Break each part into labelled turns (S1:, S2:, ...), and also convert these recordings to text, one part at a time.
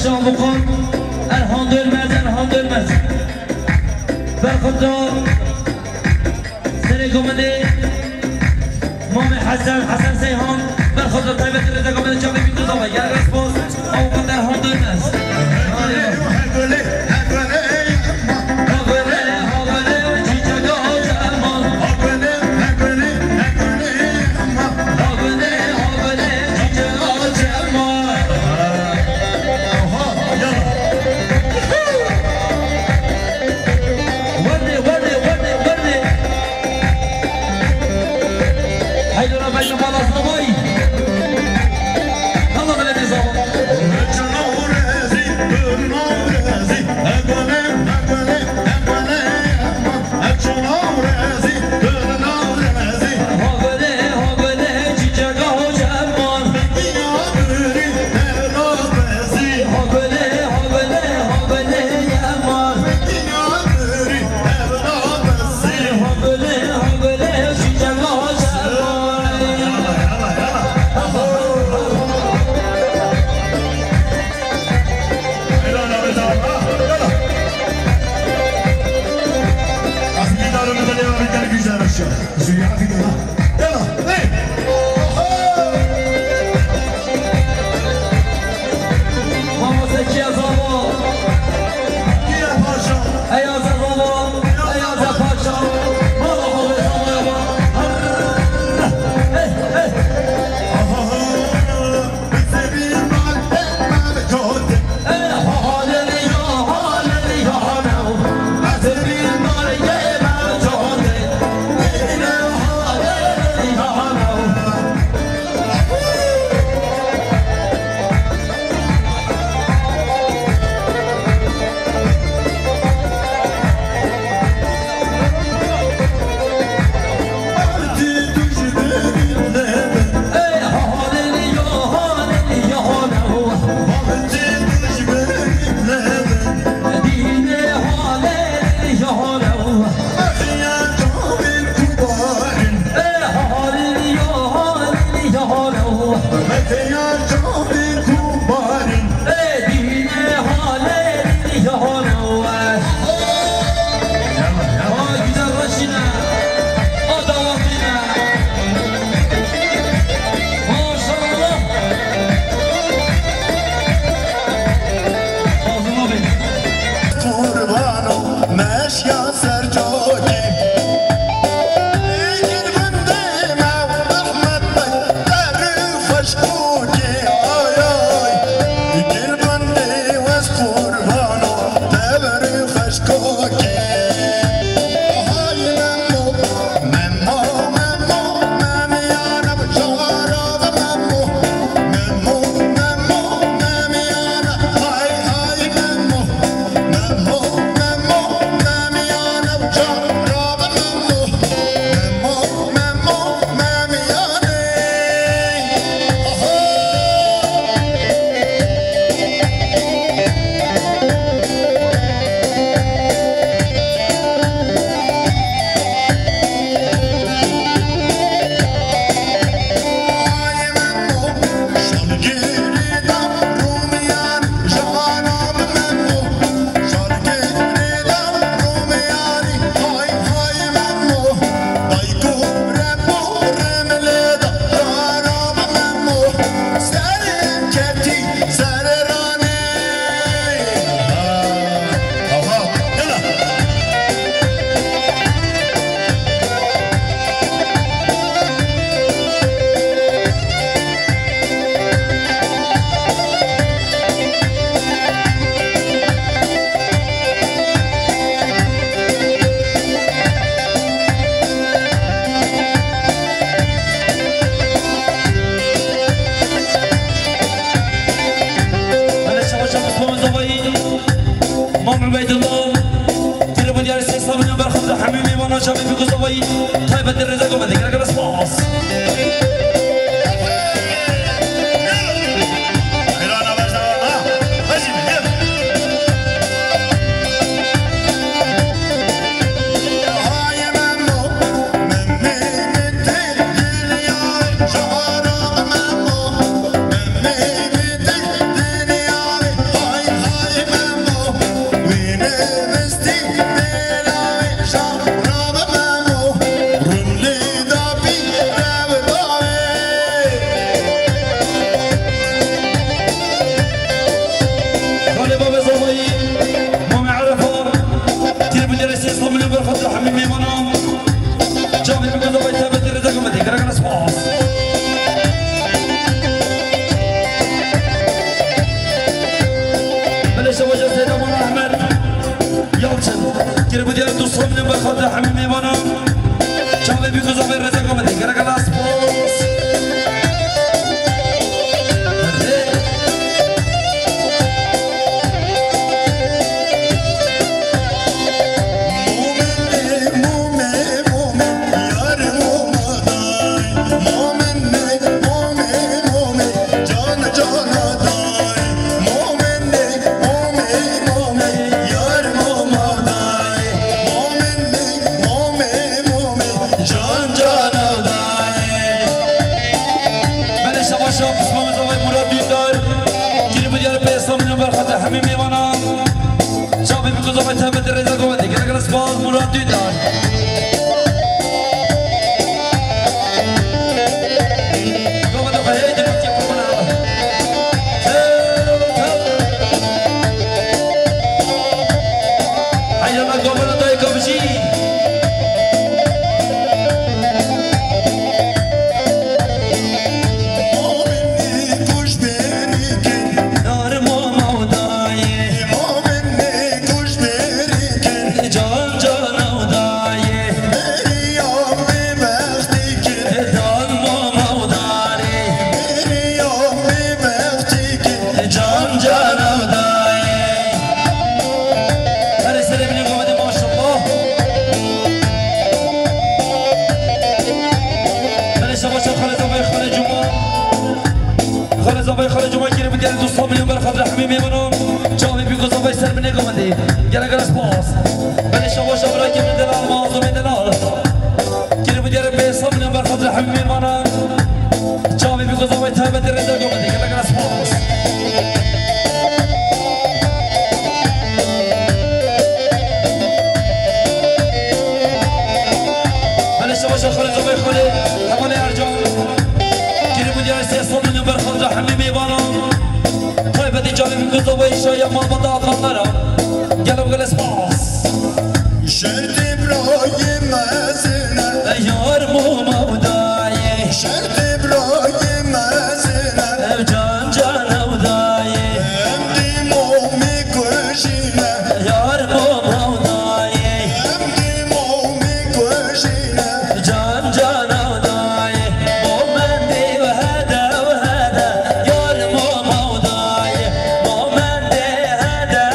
S1: Paşa Bukan Erhan Dönmez Berkutlu Seni komedi Mami Hasan Seyhan Berkutlu Tayyip Rıza komedi Çabuk bir kutama Gel respons Avukat Erhan Dönmez Tayyip Rıza komedi Gel respons
S2: Hay
S1: گیر بودی دوستان من بخاطر همین میوانم چاوی بیگوزا به رزا کامده گره گلاس پاس همین میوانم چاوی میگوزا به تبت رزا گوده گره گره سپاس مراد دیدار گوده خواهی دلوک که کنم حیانا گوده دای کابشی خارج ما گیره بودی دوستان میلیون برخاطر همین میمونم جامی بیگوزا بای سر من نگاه مندی گره گره سپاس بلی شما شبرای که من دلال مازو من دلال گیره بودی بیسا میلیون برخاطر همین میمونم جامی بیگوزا بای تبت رزا گاه مندی گره گره سپاس بلی شما خارج بای خاله همانه ارجان گیره بودی سیسا میلیون برخاطر همین میمونم بدی جامی میگوزا و ایشای ما با داخل گلو گل اسپاس
S2: شرط برای مزنه
S1: یار مودای
S2: شرط برای مزنه
S1: جان جان مودای
S2: امدی مومی کشینه
S1: یار مودای
S2: امدی مومی کشینه
S1: جان جان مودای مومندی و هدا یار مودای مومندی هدا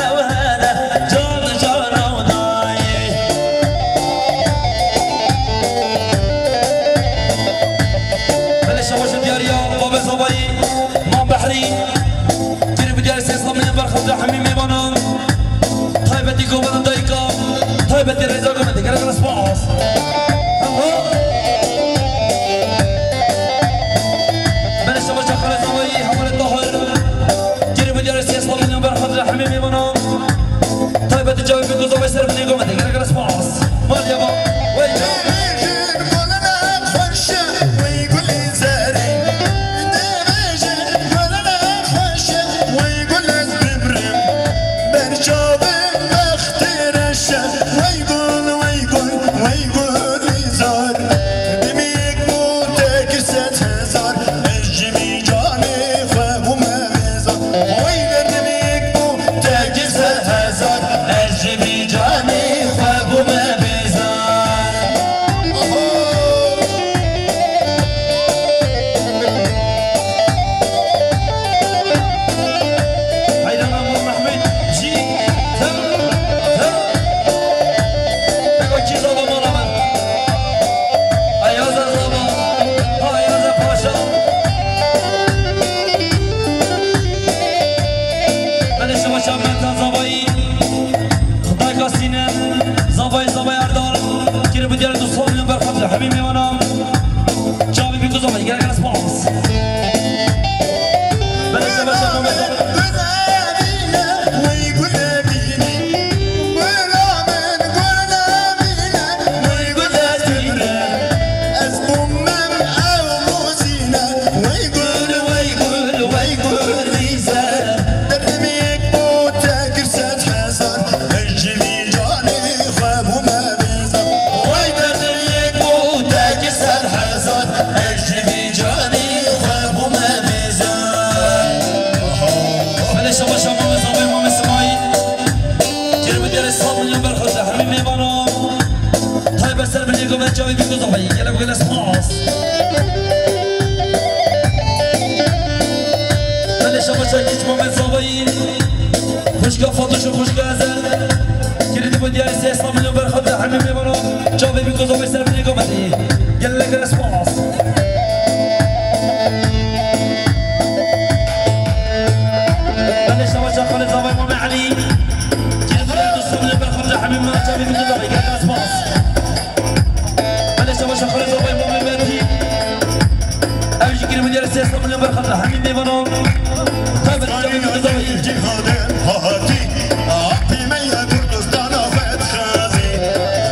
S1: جاوي بيكو زبي يلا بقول اسماس بلش ابشر يجمع من زبي خوش قفطش وخوش غازل كريد بدياري سيسا من يوم برخد حميم لمنو جاوي بيكو زبي سربني قمتي يلا بقول اسماس بلش ابشر خالد زبي مامي علي كريد بدياري سيسا من يوم برخد حميم لمنو جاوي بيكو زبي يلا اسماس بلش ابشر خالد زبي مامي باتي أبيش كريم مدير السياسة من يوم برخد حميم لمنو طيب الجاوي بيكو زبي
S2: جهاد هاتي عبي ميا كردستان فت خازي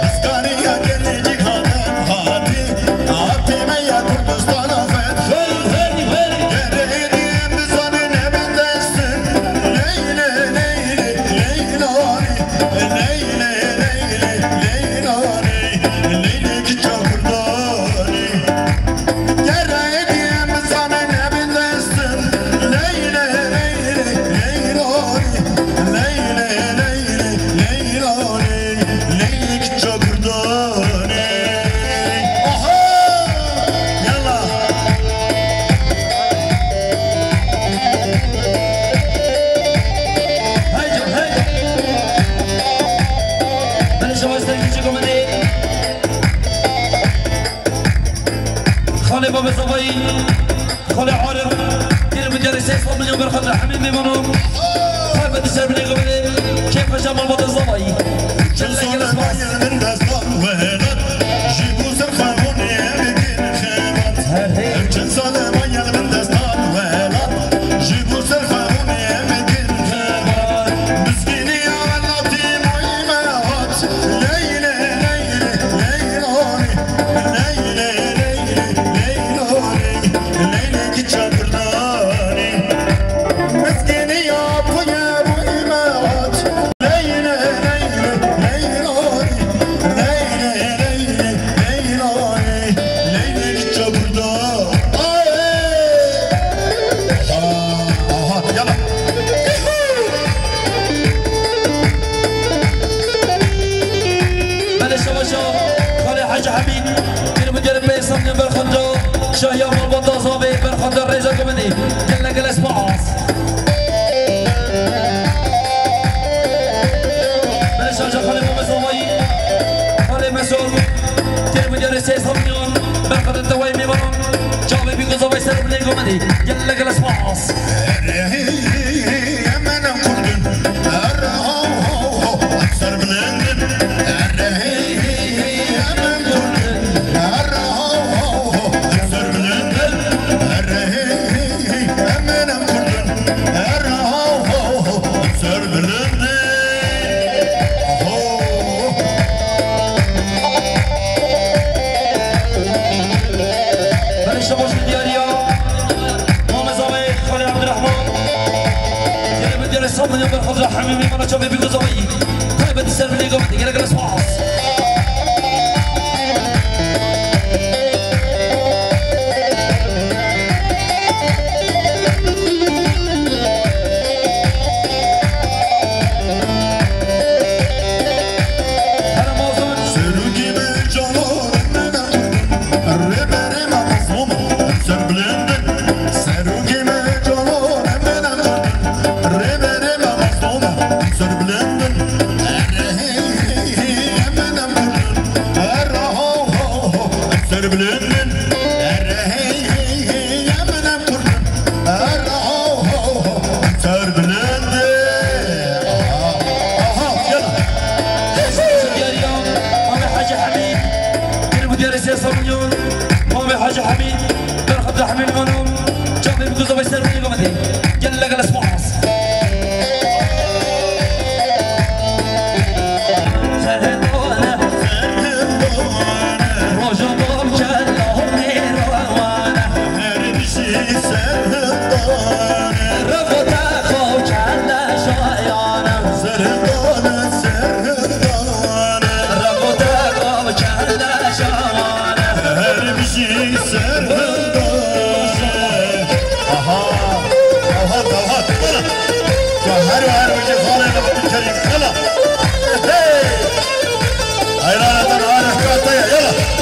S2: اسكاني هاتي جهاد هاتي عبي ميا كردستان فت خازي يريدي بزاني نبتسم ليلي ليلي ليلاني ليلي ليلي ليلاني ليلي كتشاكرداني يريدي بزاني نبتسم ليلي ليلي ليلاني
S1: خالي بابا صبي خالي عارف كريم مدير السياسة من يوم برخد حميم لمنو طيب الدسر بني قبلي كيف جمع البطل صبي جلك الاسماس شايا مربطة صابي برخد الرئيس القمدي جلك الاسماس بلش اجا خالي بابا صابي خالي مسؤول كريم مدير السياسة مليون برخد الدوايمي مرون جاوي بيكو صابي سرب لي قمدي جلك الاسماس من يوم برخد حميمي مرة شوفي بيكو زبي طيب الدسر اللي قمتي جلك الاسماس حاجة حميد برخد حميد منهم جاوي بيكو زبي سرب لي قمتي جلك الاسماس
S2: يلا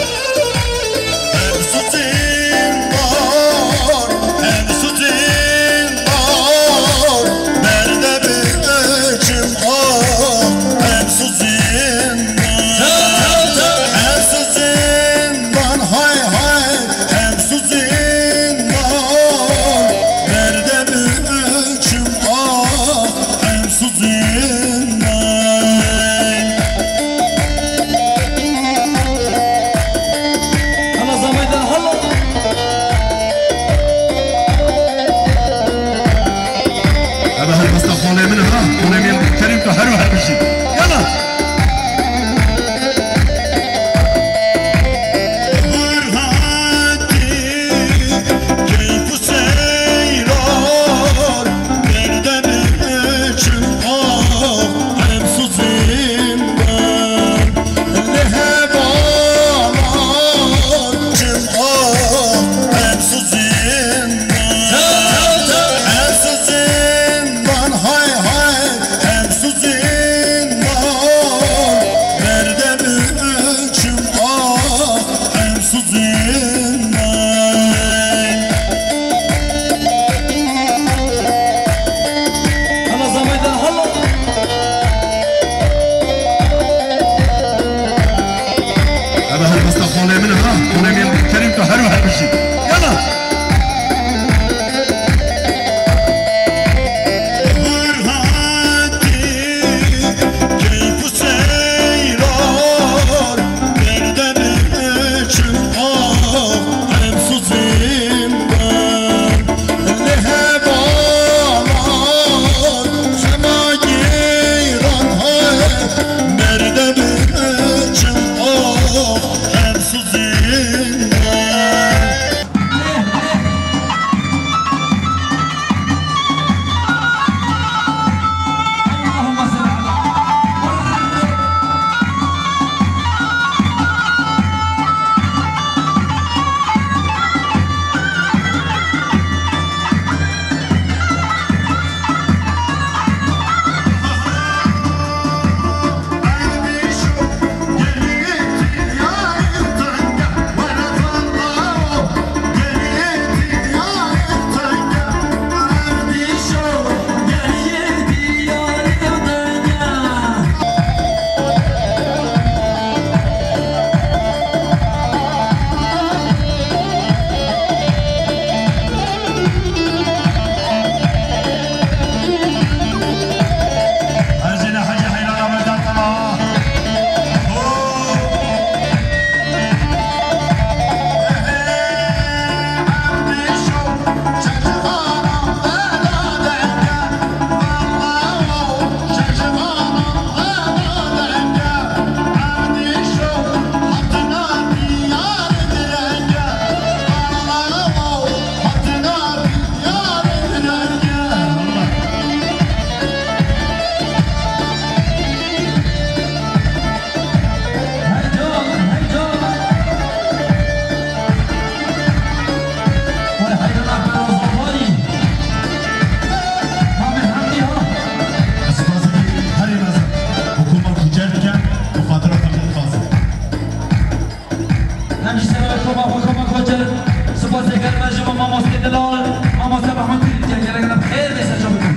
S1: ماما سيدلال ماما سبحان كل جاي بخير بس اشوفكم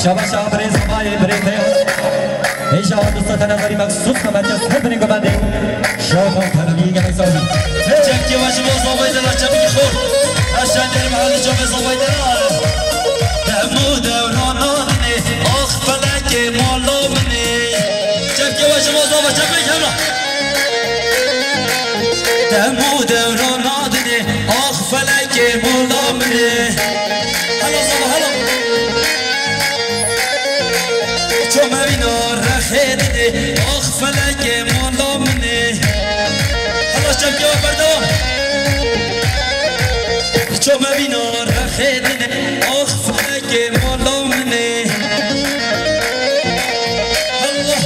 S3: شباب شباب رئيس قبائل بريتيو إن شاء الله دوستان نظری مخصوص نمایش هبنی گمانده شوق تنبیه گمیسازی
S1: جنگی و شما زوایده لچمی خور اشان در محل شما زوایده دمو دوران آدنی آخ فلک مالا منی جنگی و شما زوایده چمی کمرا دمو دوران آدنی آخ فلک مالا منی هلا زوا هلا چوم بینا رخیده آخ فلک مالا منی هلا چمکی و بردوام چوم بینا رخیده آخ فلک مالا منی الله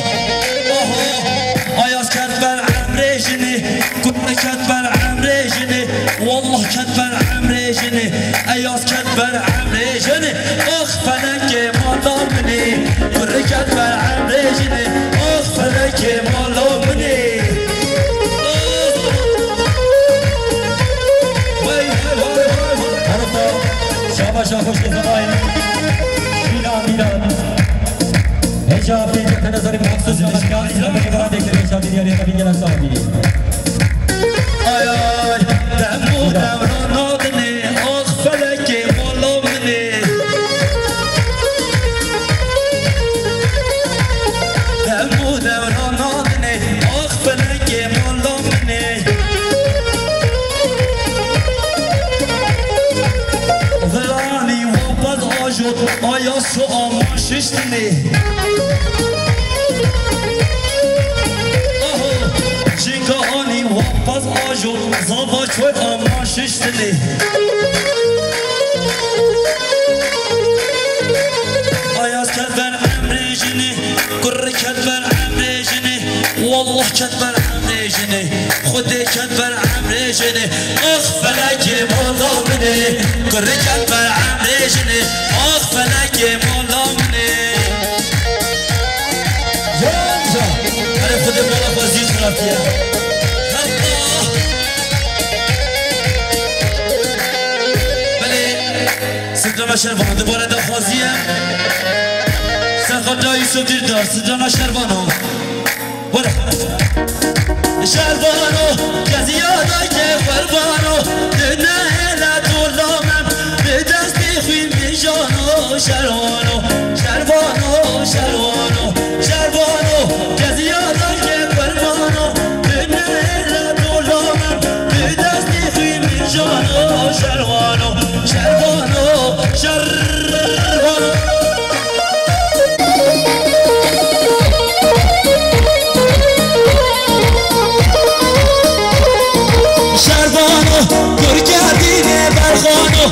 S1: آیاز کد بر عمره جنی گونه کد بر عمره جنی والله کد بر عمره جنی آیاز کد بر عمره جنی آخ فلک مالا منی گونه کد بر عمره جنی آخ فلک مالا منی
S3: شما خوش زباین میران اینجا پیجه نظری مخصوص نمکان زمانی برای دکتر شادی دیاری نبی گلن صاحبی
S1: آی آی دمو دوراناتنی آخ فلکی مولامنی دمو دوراناتنی آخ فلکی مولامنی ولانی وابد آجود آیا سو آمان ششتنی جنگانی واپس آجود زابا چوی آمان ششتنی آیاز کد بر عمری جنی گر کد بر عمری جنی والله کد بر عمری جنی خودی کد بر عمری جنی آخ فلکی مولا منی گر کد بر عمری جنی آخ فلکی مولا منی جانجا اره خود مولا بازی خرابیه سلطان شربان دوباره دخوازیه سرخان جایی سو دیر دار سلطان شربانو بره شربانو کسی یادای که قربانو دنه لطولامم به دستی خوی میجانو شربانو شربانو شربانو شربانو کسی یادای که قربانو دنه لطولامم به دستی خوی میجانو شربانو شربانو شربانو شربانو گرگردینه برخانو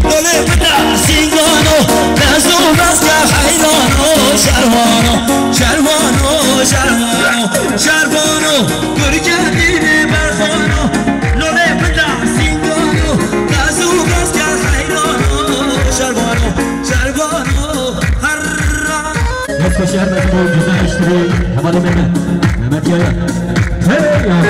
S1: لوله بده سینگانو نزو بسکه حیرانو شربانو شربانو شربانو شربانو گرگردینه برخانو لوله بده سینگانو نزو بسکه حیرانو شربانو شربانو هر
S3: نصف شهر مجموع جزء اشتری حمال مهمت یایا هی یا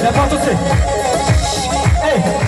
S3: C'est pas tout de suite. Hey.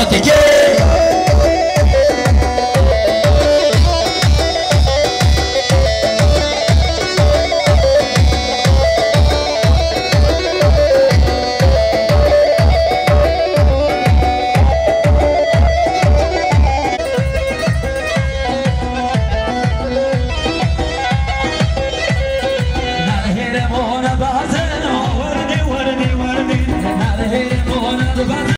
S3: که